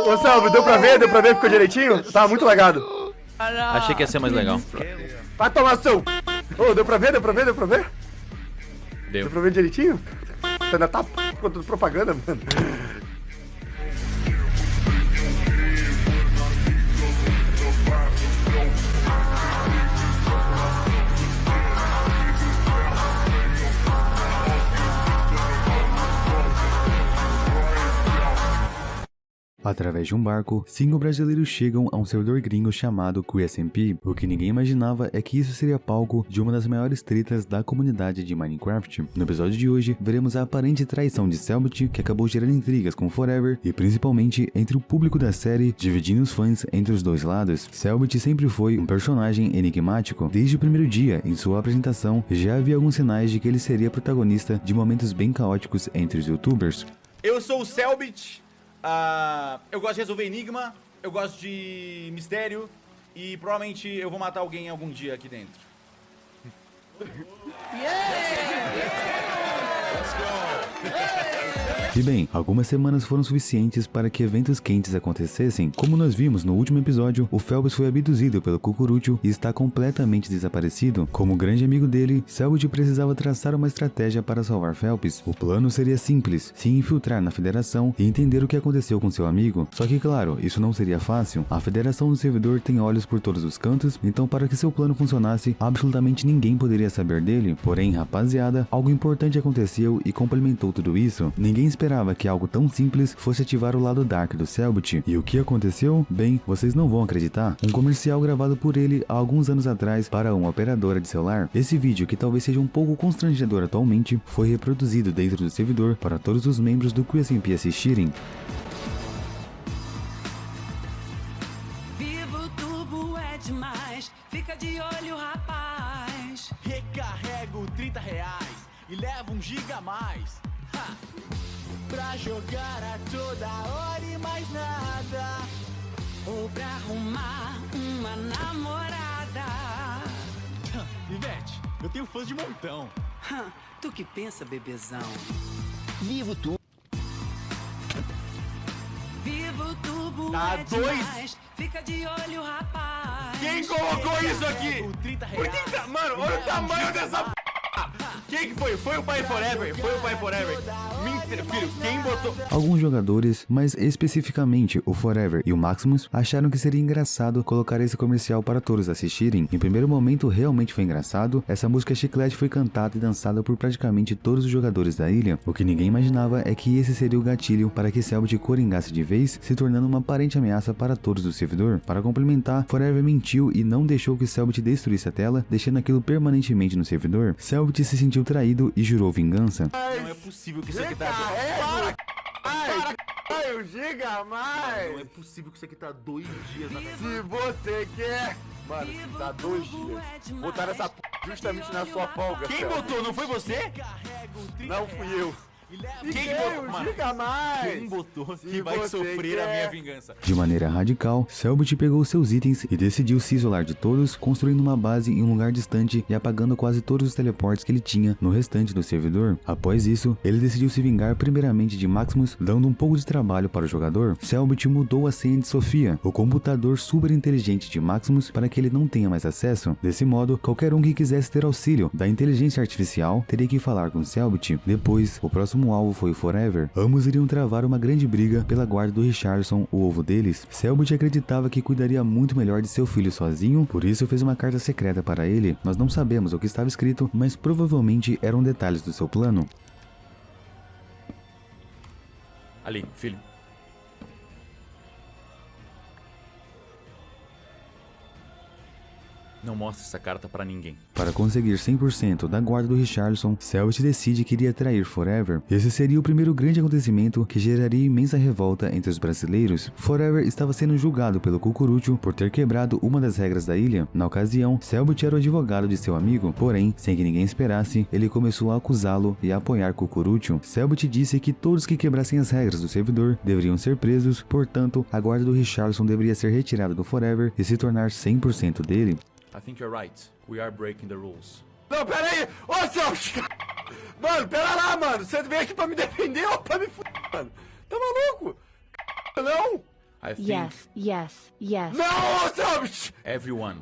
Ô, Salve, deu pra ver? Ficou direitinho? Tava muito lagado. Achei que ia ser mais legal. Vai tomar seu... Ô, deu pra ver? Deu. Deu pra ver direitinho? Você ainda tá contra propaganda, mano. Através de um barco, 5 brasileiros chegam a um servidor gringo chamado QSMP. O que ninguém imaginava é que isso seria palco de uma das maiores tretas da comunidade de Minecraft. No episódio de hoje, veremos a aparente traição de Cellbit, que acabou gerando intrigas com Forever e principalmente entre o público da série, dividindo os fãs entre os dois lados. Cellbit sempre foi um personagem enigmático. Desde o primeiro dia, em sua apresentação, já havia alguns sinais de que ele seria protagonista de momentos bem caóticos entre os youtubers. Eu sou o Cellbit. Eu gosto de resolver enigma, eu gosto de mistério e provavelmente eu vou matar alguém algum dia aqui dentro. E bem, algumas semanas foram suficientes para que eventos quentes acontecessem. Como nós vimos no último episódio, o Phelps foi abduzido pelo Cucurucho e está completamente desaparecido. Como grande amigo dele, Cellbit precisava traçar uma estratégia para salvar Phelps. O plano seria simples, se infiltrar na federação e entender o que aconteceu com seu amigo. Só que claro, isso não seria fácil. A federação do servidor tem olhos por todos os cantos, então para que seu plano funcionasse, absolutamente ninguém poderia saber dele. Porém, rapaziada, algo importante aconteceu e complementou tudo isso. Ninguém esperava que algo tão simples fosse ativar o lado dark do Cellbit. E o que aconteceu? Bem, vocês não vão acreditar. Um comercial gravado por ele há alguns anos atrás para uma operadora de celular. Esse vídeo, que talvez seja um pouco constrangedor atualmente, foi reproduzido dentro do servidor para todos os membros do QSMP assistirem. Vivo tubo é demais, fica de olho, rapaz. Recarrego R$30 e levo 1 GB a mais. Ha! Pra jogar a toda hora e mais nada. Ou pra arrumar uma namorada. Ivete, eu tenho fãs de montão. Tu que pensa, bebezão. Vivo tu. Vivo tubo Tá é dois. demais, fica de olho, rapaz. Quem colocou isso aqui? Por que tá... Mano, olha o tamanho dessa p... Quem que foi? Foi o Pai Forever? Foi o Pai Forever? Mentira, filho, quem botou... Alguns jogadores, mas especificamente o Forever e o Maximus, acharam que seria engraçado colocar esse comercial para todos assistirem. Em primeiro momento realmente foi engraçado. Essa música chiclete foi cantada e dançada por praticamente todos os jogadores da ilha. O que ninguém imaginava é que esse seria o gatilho para que Cellbit coringasse de vez, se tornando uma aparente ameaça para todos do servidor. Para complementar, Forever mentiu e não deixou que Cellbit destruísse a tela, deixando aquilo permanentemente no servidor. Cellbit se sentiu traído e jurou vingança. Não é possível que isso aqui tá... Ai, o giga mais. Não é possível que isso aqui tá 2 dias na... Se você quer... Mano, dá 2 dias. Botaram essa p... justamente na sua folga. Quem Cellbit. botou? Não foi você? Não fui eu. Quem botou? o Mano, giga mais. quem botou que Se vai você sofrer a quer. minha vingança? De maneira radical, Cellbit pegou seus itens e decidiu se isolar de todos, construindo uma base em um lugar distante e apagando quase todos os teleportes que ele tinha no restante do servidor. Após isso, ele decidiu se vingar primeiramente de Maximus, dando um pouco de trabalho para o jogador. Cellbit mudou a senha de Sofia, o computador super inteligente de Maximus, para que ele não tenha mais acesso. Desse modo, qualquer um que quisesse ter auxílio da inteligência artificial teria que falar com Cellbit. Depois, o próximo alvo foi o Forever. Ambos iriam travar uma grande briga pela guarda do Richardson, o ovo deles. Cellbit acreditava que cuidaria muito melhor de seu filho sozinho, por isso fez uma carta secreta para ele. Nós não sabemos o que estava escrito, mas provavelmente eram detalhes do seu plano. Ali, filho. Não mostre essa carta pra ninguém. Para conseguir 100% da guarda do Richardson, Cellbit decide que iria trair Forever. Esse seria o primeiro grande acontecimento que geraria imensa revolta entre os brasileiros. Forever estava sendo julgado pelo Cucurucho por ter quebrado uma das regras da ilha. Na ocasião, Cellbit era o advogado de seu amigo, porém, sem que ninguém esperasse, ele começou a acusá-lo e a apoiar Cucurucho. Cellbit disse que todos que quebrassem as regras do servidor deveriam ser presos, portanto, a guarda do Richardson deveria ser retirada do Forever e se tornar 100% dele. I think you're right. We are breaking the rules. Não, pera aí. Ô, seu... Mano, pera lá, mano. Você veio aqui pra me defender ou pra me fuder, mano? Tá maluco? Não. I think Yes, yes, yes. Não, Selbit! everyone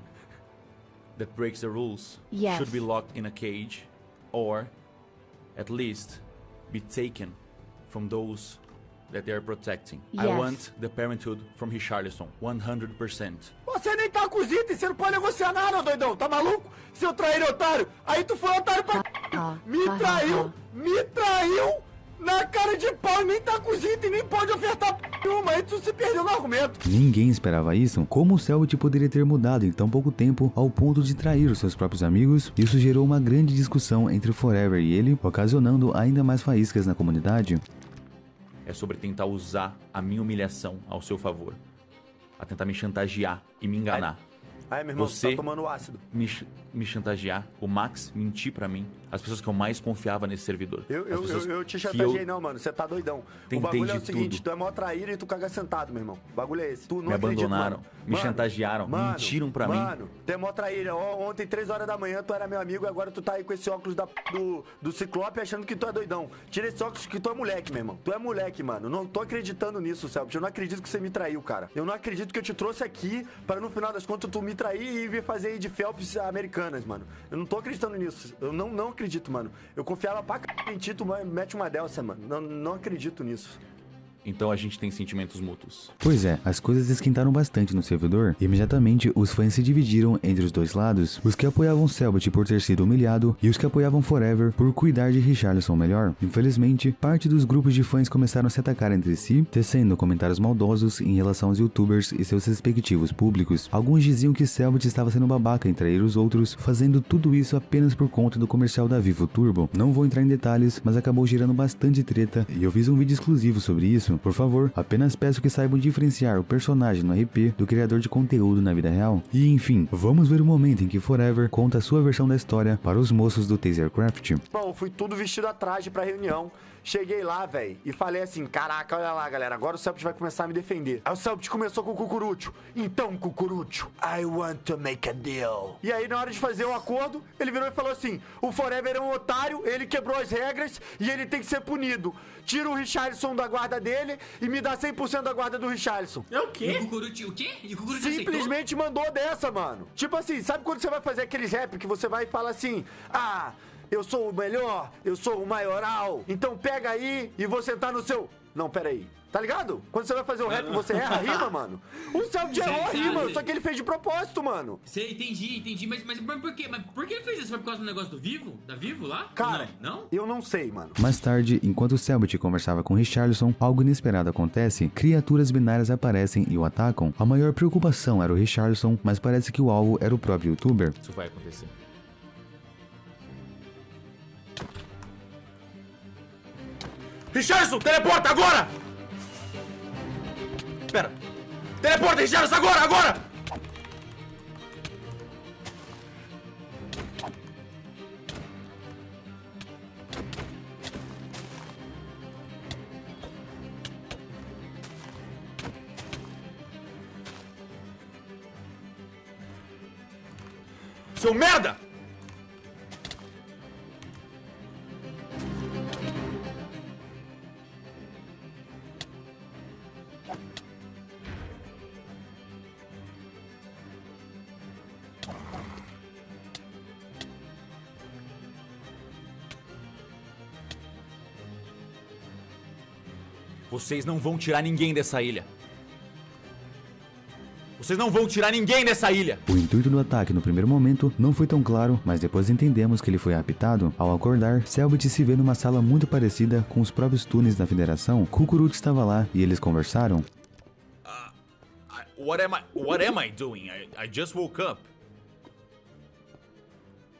that breaks the rules Yes. should be locked in a cage or at least be taken from those that they are protecting. I Yes. want the parenthood from Richarlison, 100%. Você nem tá com os itens, você não pode negociar nada, doidão, tá maluco? Seu traíra, otário! Aí tu foi otário pra me traiu na cara de pau e nem tá com os itens, nem pode ofertar nenhuma, aí tu se perdeu no argumento. Ninguém esperava isso. Como o Selbit poderia ter mudado em tão pouco tempo ao ponto de trair os seus próprios amigos? Isso gerou uma grande discussão entre Forever e ele, ocasionando ainda mais faíscas na comunidade. É sobre tentar usar a minha humilhação ao seu favor. A tentar me chantagear e me enganar. Aí, meu irmão, Você tá tomando ácido. me chantagear, o Max mentir pra mim, as pessoas que eu mais confiava nesse servidor. As pessoas Eu te que chantageei não, mano, você tá doidão. Tentei O bagulho é o de seguinte, tudo. tu é mó traíra e tu caga sentado, meu irmão. O bagulho é esse. Tu não Me acredita, abandonaram, mano. me chantagearam, mentiram pra mim. Mano, tu é mó traíra. Ontem, 3 horas da manhã, tu era meu amigo e agora tu tá aí com esse óculos do Ciclope achando que tu é doidão. Tira esse óculos que tu é moleque, meu irmão. Tu é moleque, mano. Não tô acreditando nisso, Selbit. Eu não acredito que você me traiu, cara. Eu não acredito que eu te trouxe aqui para no final das contas tu me trair e vir fazer aí de Phelps americanas, mano. Eu não tô acreditando nisso. Eu não acredito, mano. Eu confiava pra c... em ti, tu mete uma dessa, mano. Não acredito nisso. Então a gente tem sentimentos mútuos. Pois é, as coisas esquentaram bastante no servidor e imediatamente os fãs se dividiram entre os dois lados, os que apoiavam Selbit por ter sido humilhado e os que apoiavam Forever por cuidar de Richarlison melhor. Infelizmente, parte dos grupos de fãs começaram a se atacar entre si, tecendo comentários maldosos em relação aos youtubers e seus respectivos públicos. Alguns diziam que Selbit estava sendo babaca em trair os outros, fazendo tudo isso apenas por conta do comercial da Vivo Turbo. Não vou entrar em detalhes, mas acabou gerando bastante treta e eu fiz um vídeo exclusivo sobre isso. Por favor, apenas peço que saibam diferenciar o personagem no RP do criador de conteúdo na vida real. E enfim, vamos ver o momento em que Forever conta a sua versão da história para os moços do Tasercraft. Bom, fui tudo vestido a traje pra reunião. Cheguei lá, velho, e falei assim, caraca, olha lá, galera, agora o Selbit vai começar a me defender. Aí o Selbit começou com o Cucurúcio. Então, Cucurúcio, I want to make a deal. E aí, na hora de fazer o acordo, ele virou e falou assim, o Forever é um otário, ele quebrou as regras e ele tem que ser punido. Tira o Richarlison da guarda dele e me dá 100% da guarda do Richarlison. É o E quê? o Cucuruti, o quê? E o Cucuruti aceitou? Simplesmente mandou dessa, mano. Tipo assim, sabe quando você vai fazer aqueles rap que você vai e fala assim, ah, eu sou o melhor, eu sou o maioral, então pega aí e vou sentar no seu... Não, pera aí. Tá ligado? Quando você vai fazer o rap, você erra a rima, mano. O Selbit errou a rima, só que ele fez de propósito, mano. Sei, entendi. Mas por quê? Mas por que ele fez isso? Foi por causa do negócio do Vivo? Da Vivo lá? Cara, Não? eu não sei, mano. Mais tarde, enquanto Selbit conversava com Richarlison, algo inesperado acontece. Criaturas binárias aparecem e o atacam. A maior preocupação era o Richarlison, mas parece que o alvo era o próprio youtuber. Isso vai acontecer. Richarlison, teleporta agora! Pera. Teleporta, Richarlison, agora! Seu merda! Vocês não vão tirar ninguém dessa ilha. Vocês não vão tirar ninguém dessa ilha. O intuito do ataque no primeiro momento não foi tão claro, mas depois entendemos que ele foi raptado. Ao acordar, Selbit se vê numa sala muito parecida com os próprios túneis da Federação. Cucuruti estava lá e eles conversaram. What am I doing? I just woke up.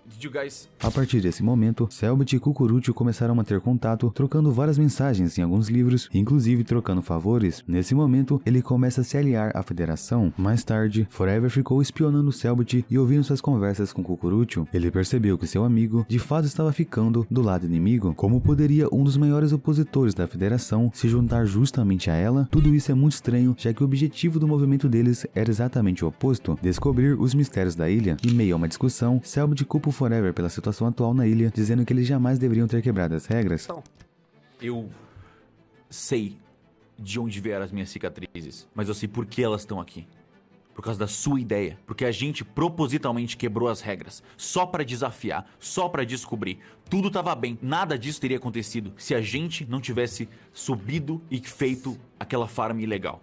Did you guys... A partir desse momento, Selbit e Cucuruti começaram a manter contato, trocando várias mensagens em alguns livros, inclusive trocando favores. Nesse momento, ele começa a se aliar à Federação. Mais tarde, Forever ficou espionando Selbit e ouvindo suas conversas com Cucuruti. Ele percebeu que seu amigo, de fato, estava ficando do lado inimigo. Como poderia um dos maiores opositores da Federação se juntar justamente a ela? Tudo isso é muito estranho, já que o objetivo do movimento deles era exatamente o oposto, descobrir os mistérios da ilha. Em meio a uma discussão, Selbit culpa o Forever pela situação atual na ilha, dizendo que eles jamais deveriam ter quebrado as regras. Eu sei de onde vieram as minhas cicatrizes, mas eu sei por que elas estão aqui. Por causa da sua ideia. Porque a gente propositalmente quebrou as regras. Só pra desafiar, só pra descobrir. Tudo tava bem. Nada disso teria acontecido se a gente não tivesse subido e feito aquela farm ilegal.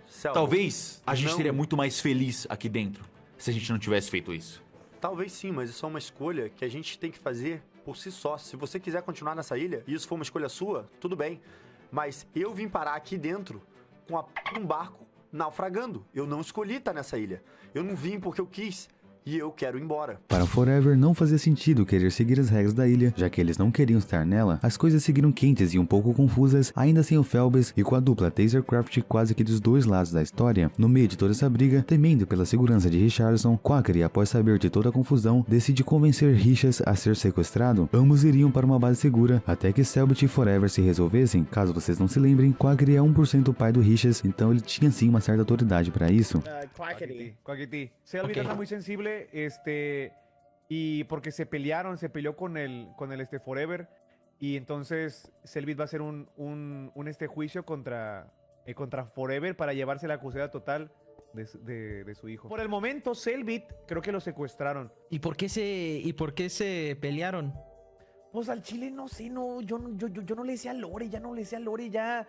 Selby, Talvez a gente não- seria muito mais feliz aqui dentro se a gente não tivesse feito isso. Talvez sim, mas isso é uma escolha que a gente tem que fazer por si só. Se você quiser continuar nessa ilha e isso for uma escolha sua, tudo bem. Mas eu vim parar aqui dentro com um barco naufragando. Eu não escolhi estar nessa ilha. Eu não vim porque eu quis. E eu quero ir embora. Para Forever não fazia sentido querer seguir as regras da ilha, já que eles não queriam estar nela. As coisas seguiram quentes e um pouco confusas, ainda sem o Phelps e com a dupla Tasercraft quase que dos dois lados da história. No meio de toda essa briga, temendo pela segurança de Richardson, Quackery, após saber de toda a confusão, decide convencer Richas a ser sequestrado. Ambos iriam para uma base segura, até que Selbit e Forever se resolvessem. Caso vocês não se lembrem, Quackery é 1% pai do Richas, então ele tinha sim uma certa autoridade para isso. Quackity. Selvit Ok. anda muy sensible, y porque se peleó con el Forever, y entonces Selvit va a hacer un juicio contra Forever para llevarse la custodia total de su hijo. Por el momento, Selvit creo que lo secuestraron. ¿Y por qué se pelearon? Pues al chile no sé, yo no le decía Lore, ya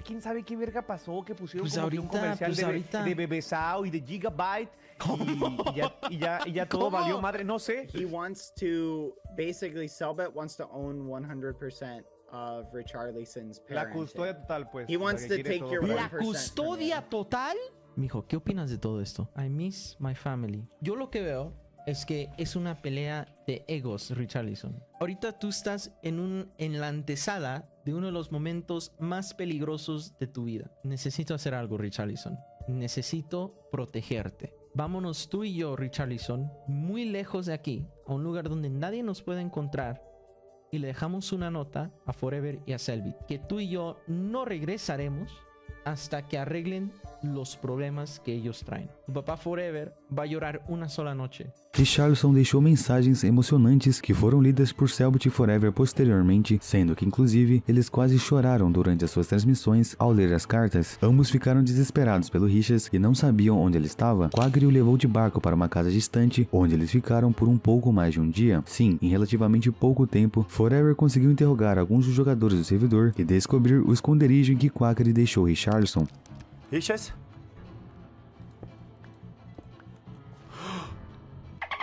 quién sabe qué verga pasó, que pusieron Pues como que un ahorita, comercial pues ahorita. de Bebesao y de Gigabyte y ya todo ¿Cómo? valió madre, no sé. He wants to basically Selbit wants to own 100% of Richarlison's La parenting. custodia total, pues. He wants la que to quiere take todo your para él. ¿La 1% from custodia you. total? Mijo, ¿qué opinas de todo esto? I miss my family. Yo lo que veo es que es una pelea de egos, Richarlison. Ahorita tú estás en la antesala de uno de los momentos más peligrosos de tu vida. Necesito hacer algo, Richarlison. Necesito protegerte. Vámonos tú y yo, Richarlison, muy lejos de aquí, a un lugar donde nadie nos puede encontrar, y le dejamos una nota a Forever y a Selvit, que tú y yo no regresaremos hasta que arreglen los problemas que ellos traen. Tu papá Forever va a llorar una sola noche. Richardson deixou mensagens emocionantes que foram lidas por Selbit e Forever posteriormente, sendo que inclusive eles quase choraram durante as suas transmissões ao ler as cartas. Ambos ficaram desesperados pelo Richas e não sabiam onde ele estava. Quackery o levou de barco para uma casa distante, onde eles ficaram por um pouco mais de um dia. Sim, em relativamente pouco tempo, Forever conseguiu interrogar alguns dos jogadores do servidor e descobrir o esconderijo em que Quackery deixou Richardson. Richas?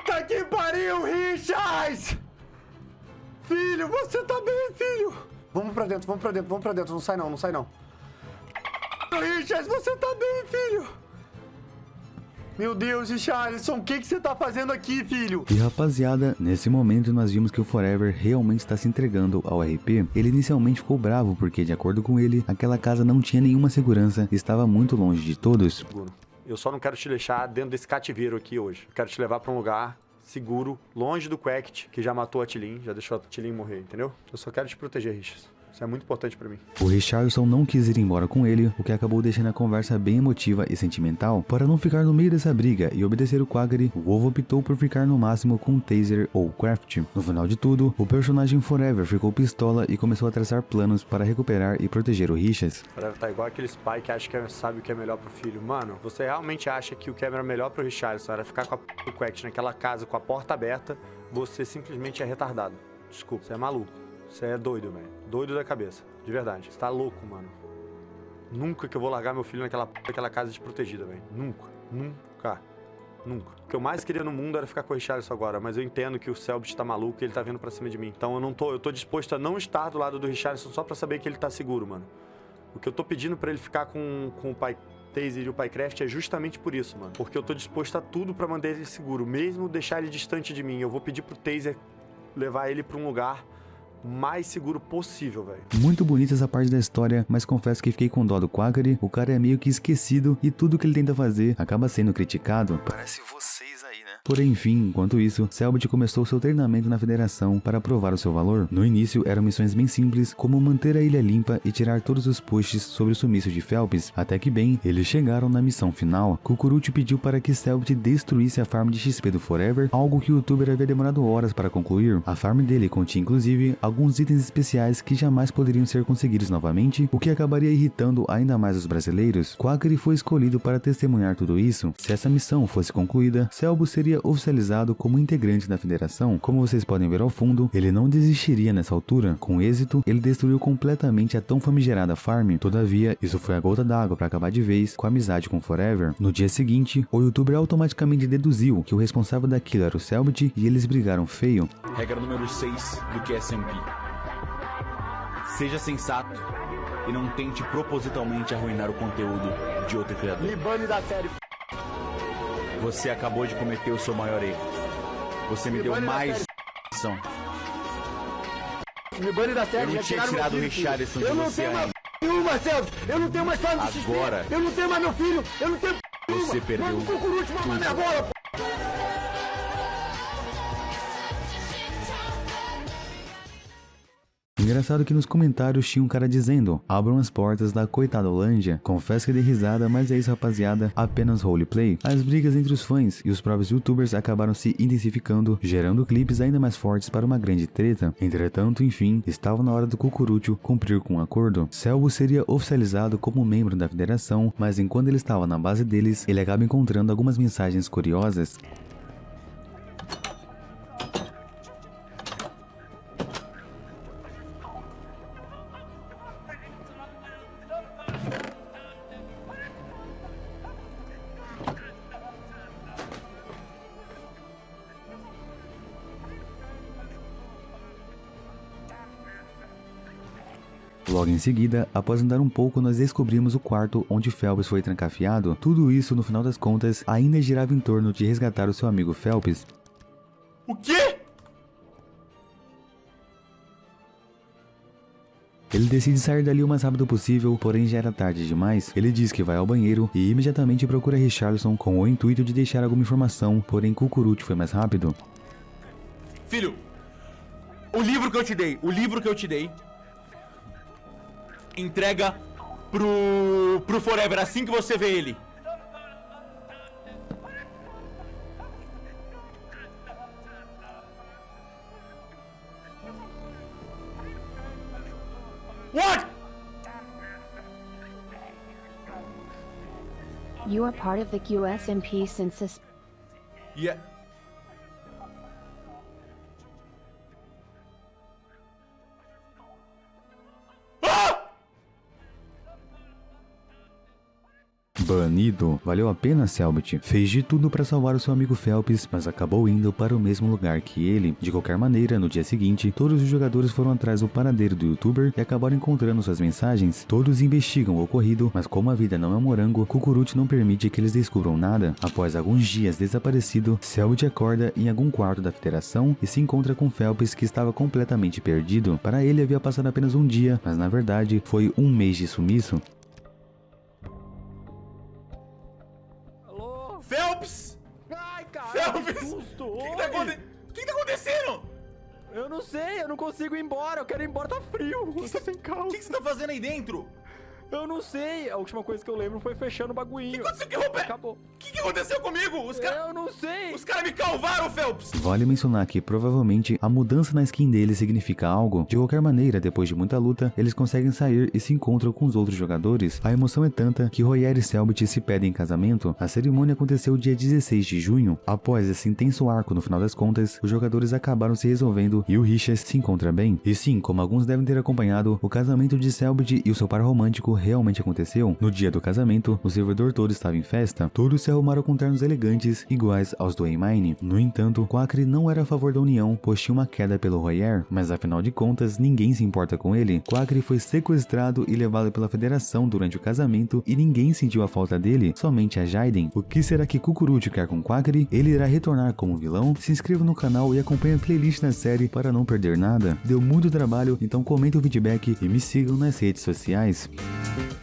Tá que pariu, Richas! Filho, você tá bem, filho? Vamos pra dentro. Não sai não. Richas, você tá bem, filho? Meu Deus, Richarlison, o que você tá fazendo aqui, filho? E rapaziada, nesse momento nós vimos que o Forever realmente está se entregando ao RP. Ele inicialmente ficou bravo porque, de acordo com ele, aquela casa não tinha nenhuma segurança e estava muito longe de todos. Eu só não quero te deixar dentro desse cativeiro aqui hoje. Eu quero te levar pra um lugar seguro, longe do Quackity, que já matou a Tilin, já deixou a Tilin morrer, entendeu? Eu só quero te proteger, Richas. Isso é muito importante pra mim. O Richardson não quis ir embora com ele, o que acabou deixando a conversa bem emotiva e sentimental. Para não ficar no meio dessa briga e obedecer o Quackery, o Wolf optou por ficar no máximo com Taser ou Craft. No final de tudo, o personagem Forever ficou pistola e começou a traçar planos para recuperar e proteger o Richas. Forever tá igual aqueles pais que acham que sabe o que é melhor pro filho. Mano, você realmente acha que o que era melhor pro Richardson era ficar com a do Quackity naquela casa com a porta aberta? Você simplesmente é retardado. Desculpa, você é maluco. Você é doido, velho. Doido da cabeça. De verdade. Você tá louco, mano. Nunca que eu vou largar meu filho naquela casa desprotegida, velho. Nunca. O que eu mais queria no mundo era ficar com o Richarlison agora, mas eu entendo que o Selbit tá maluco e ele tá vindo pra cima de mim. Então eu tô disposto a não estar do lado do Richarlison só pra saber que ele tá seguro, mano. O que eu tô pedindo pra ele ficar com o pai Taser e o pai Craft é justamente por isso, mano. Porque eu tô disposto a tudo pra manter ele seguro, mesmo deixar ele distante de mim. Eu vou pedir pro Taser levar ele pra um lugar mais seguro possível, velho. Muito bonita essa parte da história, mas confesso que fiquei com dó do Quackery. O cara é meio que esquecido e tudo que ele tenta fazer acaba sendo criticado. Parece vocês aí, né? Porém, enfim, enquanto isso, Selbit começou seu treinamento na federação para provar o seu valor. No início, eram missões bem simples, como manter a ilha limpa e tirar todos os posts sobre o sumiço de Phelps, até que bem, eles chegaram na missão final. Cucurucho pediu para que Selbit destruísse a farm de XP do Forever, algo que o youtuber havia demorado horas para concluir. A farm dele continha inclusive alguns itens especiais que jamais poderiam ser conseguidos novamente, o que acabaria irritando ainda mais os brasileiros. Quackery foi escolhido para testemunhar tudo isso. Se essa missão fosse concluída, Selbit seria oficializado como integrante da federação. Como vocês podem ver ao fundo, ele não desistiria nessa altura. Com êxito, ele destruiu completamente a tão famigerada farm. Todavia, isso foi a gota d'água para acabar de vez com a amizade com Forever. No dia seguinte, o youtuber automaticamente deduziu que o responsável daquilo era o Selbit e eles brigaram feio. Regra número 6 do QSMP. Seja sensato e não tente propositalmente arruinar o conteúdo de outro criador. Me bane da série. Você acabou de cometer o seu maior erro. Você me deu mais ação. Me bane da série. Eu não tinha tirado o Richarlison de você ainda. Nenhuma, Celso. Eu não tenho mais farm de XP. Agora. Eu não tenho mais meu filho. Eu não tenho Você perdeu Manda o Cucurucho mamar minha bola, pô. Engraçado que nos comentários tinha um cara dizendo: abram as portas da coitada Holândia. Confesso que dei risada, mas é isso, rapaziada, apenas roleplay. As brigas entre os fãs e os próprios youtubers acabaram se intensificando, gerando clipes ainda mais fortes para uma grande treta. Entretanto, enfim, estava na hora do Cucurucho cumprir com um acordo. Selbit seria oficializado como membro da federação, mas enquanto ele estava na base deles, ele acaba encontrando algumas mensagens curiosas. Logo em seguida, após andar um pouco, nós descobrimos o quarto onde Phelps foi trancafiado. Tudo isso, no final das contas, ainda girava em torno de resgatar o seu amigo Phelps. O quê? Ele decide sair dali o mais rápido possível, porém já era tarde demais. Ele diz que vai ao banheiro e imediatamente procura Richarlison com o intuito de deixar alguma informação, porém Cucurucho foi mais rápido. Filho, o livro que eu te dei, entrega pro Forever assim que você vê ele. What? You are part of the QSMP census. Yeah. Banido. Valeu a pena, Selbit. Fez de tudo para salvar o seu amigo Phelps, mas acabou indo para o mesmo lugar que ele. De qualquer maneira, no dia seguinte, todos os jogadores foram atrás do paradeiro do youtuber e acabaram encontrando suas mensagens. Todos investigam o ocorrido, mas como a vida não é um morango, Cucurucho não permite que eles descubram nada. Após alguns dias desaparecido, Selbit acorda em algum quarto da federação e se encontra com Phelps, que estava completamente perdido. Para ele havia passado apenas um dia, mas na verdade foi um mês de sumiço. Phelps! Ai, cara, Phelps! que susto! O que tá acontecendo? Eu não sei, eu não consigo ir embora, eu quero ir embora, tá frio. Eu tô sem calça. O que você tá fazendo aí dentro? Eu não sei, a última coisa que eu lembro foi fechando o baguinho. O que aconteceu? Acabou. O que aconteceu comigo? Eu não sei. Os caras me calvaram, Phelps! Vale mencionar que provavelmente a mudança na skin dele significa algo. De qualquer maneira, depois de muita luta, eles conseguem sair e se encontram com os outros jogadores. A emoção é tanta que Royer e Selbit se pedem em casamento. A cerimônia aconteceu dia 16 de junho. Após esse intenso arco, no final das contas, os jogadores acabaram se resolvendo e o Richas se encontra bem. E sim, como alguns devem ter acompanhado, o casamento de Selbit e o seu par romântico realmente aconteceu. No dia do casamento, o servidor todo estava em festa. Todos se arrumaram com ternos elegantes, iguais aos do A-Mine. No entanto, Quackery não era a favor da união, pois tinha uma queda pelo Royer, mas afinal de contas, ninguém se importa com ele. Quackery foi sequestrado e levado pela federação durante o casamento e ninguém sentiu a falta dele, somente a Jaiden. O que será que Cucurucho quer com Quackery? Ele irá retornar como vilão? Se inscreva no canal e acompanhe a playlist da série para não perder nada. Deu muito trabalho, então comenta o feedback e me sigam nas redes sociais.